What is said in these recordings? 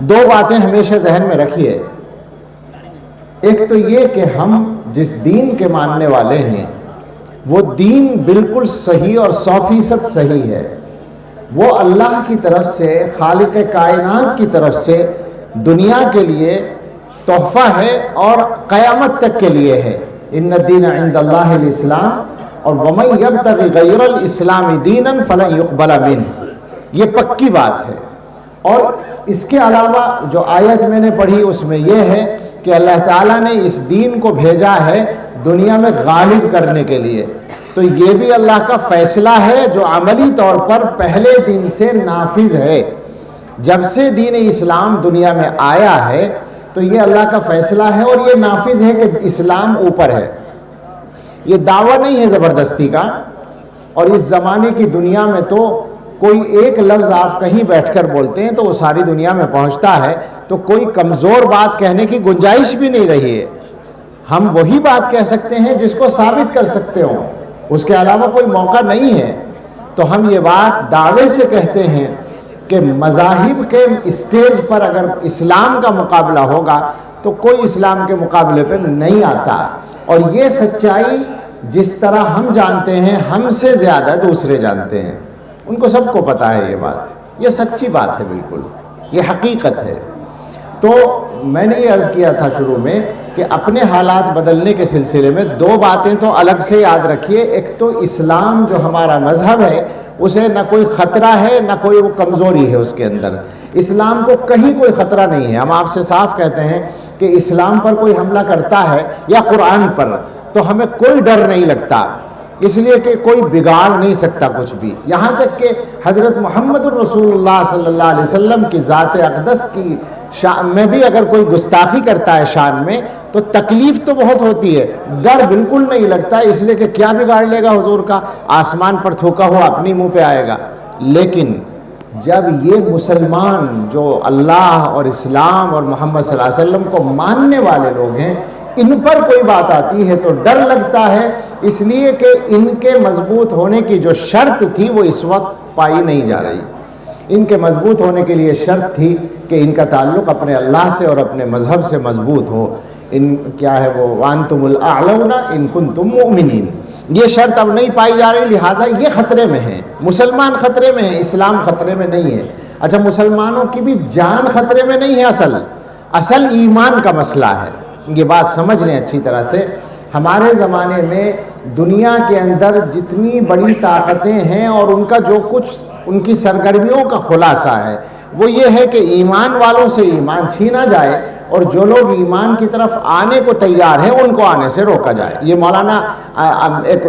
دو باتیں ہمیشہ ذہن میں رکھیے. ایک تو یہ کہ ہم جس دین کے ماننے والے ہیں وہ دین بالکل صحیح اور 100% صحیح ہے. وہ اللہ کی طرف سے، خالق کائنات کی طرف سے دنیا کے لیے تحفہ ہے اور قیامت تک کے لیے ہے. ان الدین عند اللہ الاسلام، اور وَمَن يَبْتَغِ غَيْرَ الْإِسْلَامِ دِينًا فَلَن يُقْبَلَ مِنْهُ، یہ پکی بات ہے. اور اس کے علاوہ جو آیت میں نے پڑھی اس میں یہ ہے کہ اللہ تعالیٰ نے اس دین کو بھیجا ہے دنیا میں غالب کرنے کے لیے. تو یہ بھی اللہ کا فیصلہ ہے جو عملی طور پر پہلے دن سے نافذ ہے. جب سے دین اسلام دنیا میں آیا ہے تو یہ اللہ کا فیصلہ ہے اور یہ نافذ ہے کہ اسلام اوپر ہے. یہ دعویٰ نہیں ہے زبردستی کا. اور اس زمانے کی دنیا میں تو کوئی ایک لفظ آپ کہیں بیٹھ کر بولتے ہیں تو وہ ساری دنیا میں پہنچتا ہے، تو کوئی کمزور بات کہنے کی گنجائش بھی نہیں رہی ہے. ہم وہی بات کہہ سکتے ہیں جس کو ثابت کر سکتے ہوں، اس کے علاوہ کوئی موقع نہیں ہے. تو ہم یہ بات دعوے سے کہتے ہیں کہ مذاہب کے اسٹیج پر اگر اسلام کا مقابلہ ہوگا تو کوئی اسلام کے مقابلے پہ نہیں آتا. اور یہ سچائی جس طرح ہم جانتے ہیں ہم سے زیادہ دوسرے جانتے ہیں. ان کو سب کو پتہ ہے یہ بات. یہ سچی بات ہے، بالکل یہ حقیقت ہے. تو میں نے یہ عرض کیا تھا شروع میں کہ اپنے حالات بدلنے کے سلسلے میں دو باتیں تو الگ سے یاد رکھیے. ایک تو اسلام جو ہمارا مذہب ہے اسے نہ کوئی خطرہ ہے نہ کوئی وہ کمزوری ہے اس کے اندر. اسلام کو کہیں کوئی خطرہ نہیں ہے. ہم آپ سے صاف کہتے ہیں کہ اسلام پر کوئی حملہ کرتا ہے یا قرآن پر تو ہمیں کوئی ڈر نہیں لگتا، اس لیے کہ کوئی بگاڑ نہیں سکتا کچھ بھی. یہاں تک کہ حضرت محمد الرسول اللہ صلی اللہ علیہ وسلم کی ذات اقدس کی شان میں بھی اگر کوئی گستاخی کرتا ہے شان میں تو تکلیف تو بہت ہوتی ہے، ڈر بالکل نہیں لگتا، اس لیے کہ کیا بگاڑ لے گا حضور کا، آسمان پر تھوکا ہوا اپنی منہ پہ آئے گا. لیکن جب یہ مسلمان جو اللہ اور اسلام اور محمد صلی اللہ علیہ وسلم کو ماننے والے لوگ ہیں، ان پر کوئی بات آتی ہے تو ڈر لگتا ہے، اس لیے کہ ان کے مضبوط ہونے کی جو شرط تھی وہ اس وقت پائی نہیں جا رہی. ان کے مضبوط ہونے کے لیے شرط تھی کہ ان کا تعلق اپنے اللہ سے اور اپنے مذہب سے مضبوط ہو. ان کیا ہے وہ وَأَنْتُمُ الْأَعْلَوْنَ إِن كُنْتُمْ مُؤْمِنِينَ. یہ شرط اب نہیں پائی جا رہی، لہٰذا یہ خطرے میں ہیں. مسلمان خطرے میں ہیں، اسلام خطرے میں نہیں ہے. اچھا، مسلمانوں کی بھی جان خطرے میں نہیں ہے، اصل ایمان کا مسئلہ ہے. یہ بات سمجھ لیں اچھی طرح سے. ہمارے زمانے میں دنیا کے اندر جتنی بڑی طاقتیں ہیں اور ان کا جو کچھ ان کی سرگرمیوں کا خلاصہ ہے وہ یہ ہے کہ ایمان والوں سے ایمان چھینا جائے اور جو لوگ ایمان کی طرف آنے کو تیار ہیں ان کو آنے سے روکا جائے. یہ مولانا ایک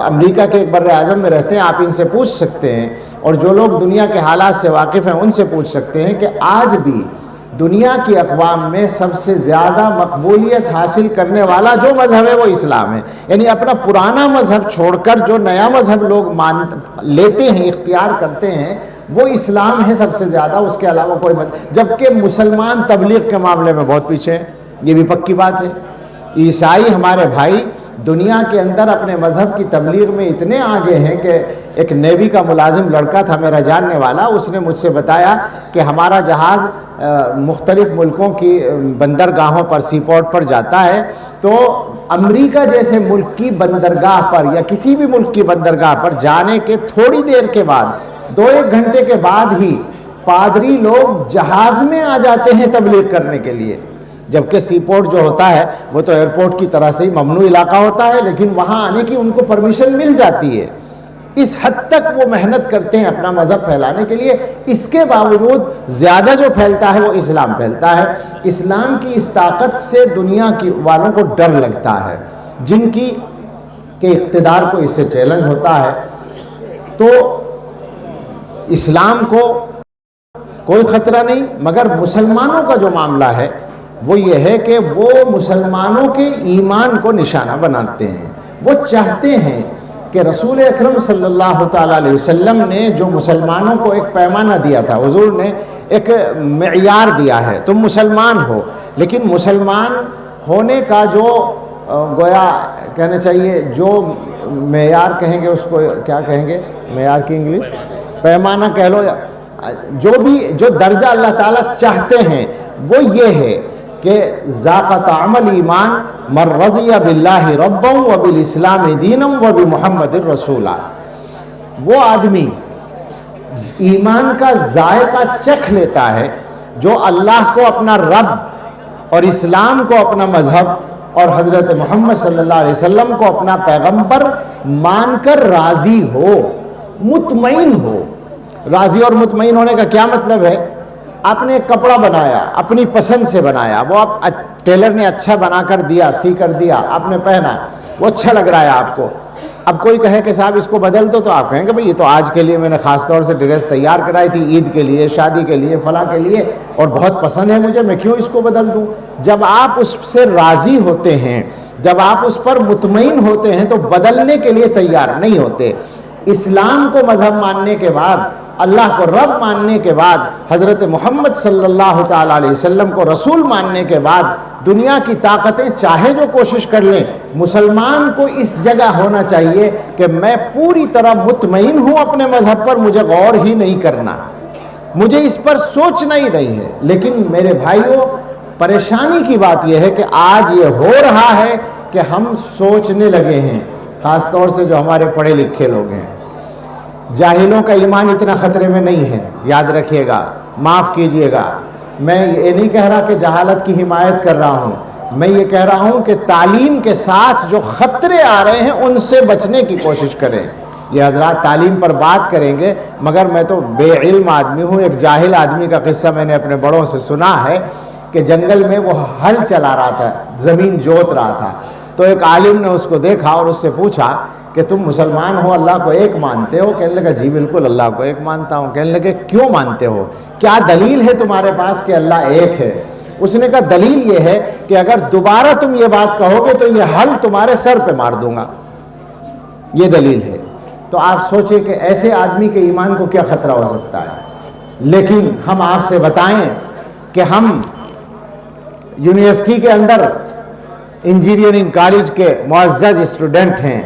امریکہ کے ایک بر اعظم میں رہتے ہیں، آپ ان سے پوچھ سکتے ہیں، اور جو لوگ دنیا کے حالات سے واقف ہیں ان سے پوچھ سکتے ہیں کہ آج بھی دنیا کی اقوام میں سب سے زیادہ مقبولیت حاصل کرنے والا جو مذہب ہے وہ اسلام ہے. یعنی اپنا پرانا مذہب چھوڑ کر جو نیا مذہب لوگ لیتے ہیں، اختیار کرتے ہیں، وہ اسلام ہے سب سے زیادہ. اس کے علاوہ کوئی مذہب، جبکہ مسلمان تبلیغ کے معاملے میں بہت پیچھے ہیں. یہ بھی پکی بات ہے. عیسائی ہمارے بھائی دنیا کے اندر اپنے مذہب کی تبلیغ میں اتنے آگے ہیں کہ ایک نیوی کا ملازم لڑکا تھا میرا جاننے والا، اس نے مجھ سے بتایا کہ ہمارا جہاز مختلف ملکوں کی بندرگاہوں پر، سی پورٹ پر جاتا ہے، تو امریکہ جیسے ملک کی بندرگاہ پر یا کسی بھی ملک کی بندرگاہ پر جانے کے تھوڑی دیر کے بعد، 2-1 گھنٹے کے بعد ہی پادری لوگ جہاز میں آ جاتے ہیں تبلیغ کرنے کے لیے. جبکہ سی پورٹ جو ہوتا ہے وہ تو ایئرپورٹ کی طرح سے ہی ممنوع علاقہ ہوتا ہے، لیکن وہاں آنے کی ان کو پرمیشن مل جاتی ہے. اس حد تک وہ محنت کرتے ہیں اپنا مذہب پھیلانے کے لیے. اس کے باوجود زیادہ جو پھیلتا ہے وہ اسلام پھیلتا ہے. اسلام کی اس طاقت سے دنیا کی والوں کو ڈر لگتا ہے، جن کی کہ اقتدار کو اس سے چیلنج ہوتا ہے. تو اسلام کو کوئی خطرہ نہیں، مگر مسلمانوں کا جو معاملہ ہے وہ یہ ہے کہ وہ مسلمانوں کے ایمان کو نشانہ بناتے ہیں. وہ چاہتے ہیں کہ رسول اکرم صلی اللہ تعالیٰ علیہ وسلم نے جو مسلمانوں کو ایک پیمانہ دیا تھا، حضور نے ایک معیار دیا ہے، تم مسلمان ہو، لیکن مسلمان ہونے کا جو گویا کہنا چاہیے جو معیار کہیں گے اس کو کیا کہیں گے، معیار کی انگلش پیمانہ کہہ لو، جو درجہ اللہ تعالیٰ چاہتے ہیں وہ یہ ہے کہ ذاق طعم الایمان من رضی باللہ ربا وبالاسلام دینا وبمحمد رسولا. وہ آدمی ایمان کا ذائقہ چکھ لیتا ہے جو اللہ کو اپنا رب اور اسلام کو اپنا مذہب اور حضرت محمد صلی اللہ علیہ وسلم کو اپنا پیغمبر مان کر راضی ہو، مطمئن ہو. راضی اور مطمئن ہونے کا کیا مطلب ہے؟ آپ نے ایک کپڑا بنایا، اپنی پسند سے بنایا، وہ آپ ٹیلر نے اچھا بنا کر دیا، سی کر دیا، آپ نے پہنا، وہ اچھا لگ رہا ہے آپ کو. اب کوئی کہے کہ صاحب اس کو بدل دو، تو آپ کہیں کہ بھئی یہ تو آج کے لیے میں نے خاص طور سے ڈریس تیار کرائی تھی، عید کے لیے، شادی کے لیے، فلاں کے لیے، اور بہت پسند ہے مجھے، میں کیوں اس کو بدل دوں؟ جب آپ اس سے راضی ہوتے ہیں، جب آپ اس پر مطمئن ہوتے ہیں تو بدلنے کے لیے تیار نہیں ہوتے. اسلام کو مذہب ماننے کے بعد، اللہ کو رب ماننے کے بعد، حضرت محمد صلی اللہ تعالیٰ علیہ وسلم کو رسول ماننے کے بعد، دنیا کی طاقتیں چاہے جو کوشش کر لیں، مسلمان کو اس جگہ ہونا چاہیے کہ میں پوری طرح مطمئن ہوں اپنے مذہب پر، مجھے غور ہی نہیں کرنا، مجھے اس پر سوچنا ہی نہیں ہے. لیکن میرے بھائیوں، پریشانی کی بات یہ ہے کہ آج یہ ہو رہا ہے کہ ہم سوچنے لگے ہیں، خاص طور سے جو ہمارے پڑھے لکھے لوگ ہیں. جاہلوں کا ایمان اتنا خطرے میں نہیں ہے، یاد رکھیے گا، معاف کیجئے گا. میں یہ نہیں کہہ رہا کہ جہالت کی حمایت کر رہا ہوں، میں یہ کہہ رہا ہوں کہ تعلیم کے ساتھ جو خطرے آ رہے ہیں ان سے بچنے کی کوشش کریں. یہ حضرات تعلیم پر بات کریں گے، مگر میں تو بے علم آدمی ہوں. ایک جاہل آدمی کا قصہ میں نے اپنے بڑوں سے سنا ہے کہ جنگل میں وہ ہل چلا رہا تھا، زمین جوت رہا تھا. تو ایک عالم نے اس کو دیکھا اور اس سے پوچھا کہ تم مسلمان ہو، اللہ کو ایک مانتے ہو؟ کہنے لگا جی بالکل اللہ کو ایک مانتا ہوں. کہنے لگے کیوں مانتے ہو؟ کیا دلیل ہے تمہارے پاس کہ اللہ ایک ہے؟ اس نے کہا دلیل یہ ہے کہ اگر دوبارہ تم یہ بات کہو گے تو یہ ہل تمہارے سر پہ مار دوں گا. یہ دلیل ہے. تو آپ سوچیں کہ ایسے آدمی کے ایمان کو کیا خطرہ ہو سکتا ہے. لیکن ہم آپ سے بتائیں کہ ہم یونیورسٹی کے اندر انجینئرنگ کالج کے معزز اسٹوڈنٹ ہیں،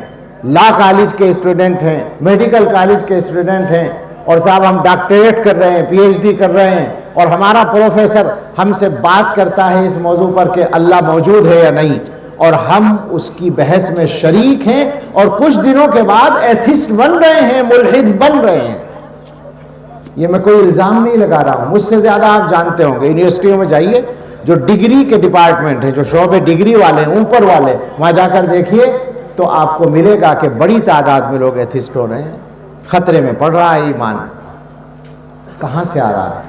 لا کالج کے اسٹوڈنٹ ہیں، میڈیکل کالج کے اسٹوڈنٹ ہیں، اور صاحب ہم ڈاکٹریٹ کر رہے ہیں، پی ایچ ڈی کر رہے ہیں، اور ہمارا پروفیسر ہم سے بات کرتا ہے اس موضوع پر کہ اللہ موجود ہے یا نہیں، اور ہم اس کی بحث میں شریک ہیں، اور کچھ دنوں کے بعد ایتھسٹ بن رہے ہیں، ملحد بن رہے ہیں. یہ میں کوئی الزام نہیں لگا رہا ہوں، مجھ سے زیادہ آپ جانتے ہوں گے. یونیورسٹیوں میں جائیے، جو ڈگری کے ڈپارٹمنٹ ہیں، جو شعبے ڈگری والے ہیں، اوپر والے، وہاں جا کر دیکھیے تو آپ کو ملے گا کہ بڑی تعداد میں لوگ ایتھسٹ ہو رہے ہیں. خطرے میں پڑ رہا ہے ایمان. کہاں سے آ رہا ہے؟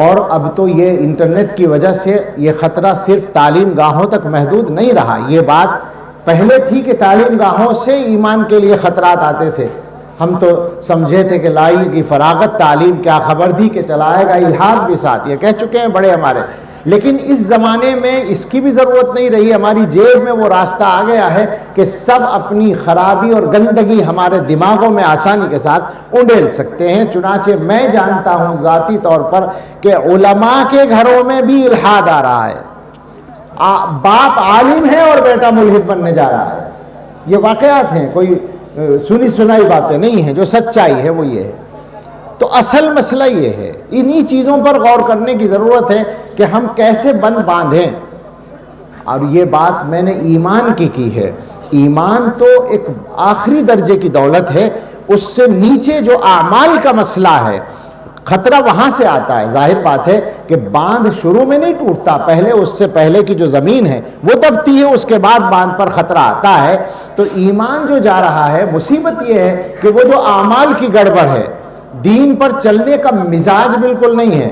اور اب تو یہ انٹرنیٹ کی وجہ سے یہ خطرہ صرف تعلیم گاہوں تک محدود نہیں رہا. یہ بات پہلے تھی کہ تعلیم گاہوں سے ایمان کے لیے خطرات آتے تھے. ہم تو سمجھے تھے کہ لائی کی فراغت تعلیم، کیا خبر تھی کہ چلائے گا الحاد بھی ساتھ. یہ کہہ چکے ہیں بڑے ہمارے. لیکن اس زمانے میں اس کی بھی ضرورت نہیں رہی. ہماری جیب میں وہ راستہ آ گیا ہے کہ سب اپنی خرابی اور گندگی ہمارے دماغوں میں آسانی کے ساتھ انڈیل سکتے ہیں. چنانچہ میں جانتا ہوں ذاتی طور پر کہ علماء کے گھروں میں بھی الحاد آ رہا ہے. باپ عالم ہے اور بیٹا ملحد بننے جا رہا ہے. یہ واقعات ہیں، کوئی سنی سنائی باتیں نہیں ہیں. جو سچائی ہے وہ یہ ہے. تو اصل مسئلہ یہ ہے، انہی چیزوں پر غور کرنے کی ضرورت ہے کہ ہم کیسے بند باندھیں. اور یہ بات میں نے ایمان کی ہے. ایمان تو ایک آخری درجے کی دولت ہے. اس سے نیچے جو اعمال کا مسئلہ ہے، خطرہ وہاں سے آتا ہے. ظاہر بات ہے کہ باندھ شروع میں نہیں ٹوٹتا، پہلے اس سے پہلے کی جو زمین ہے وہ دبتی ہے، اس کے بعد باندھ پر خطرہ آتا ہے. تو ایمان جو جا رہا ہے، مصیبت یہ ہے کہ وہ جو اعمال کی گڑبڑ ہے، دین پر چلنے کا مزاج بالکل نہیں ہے.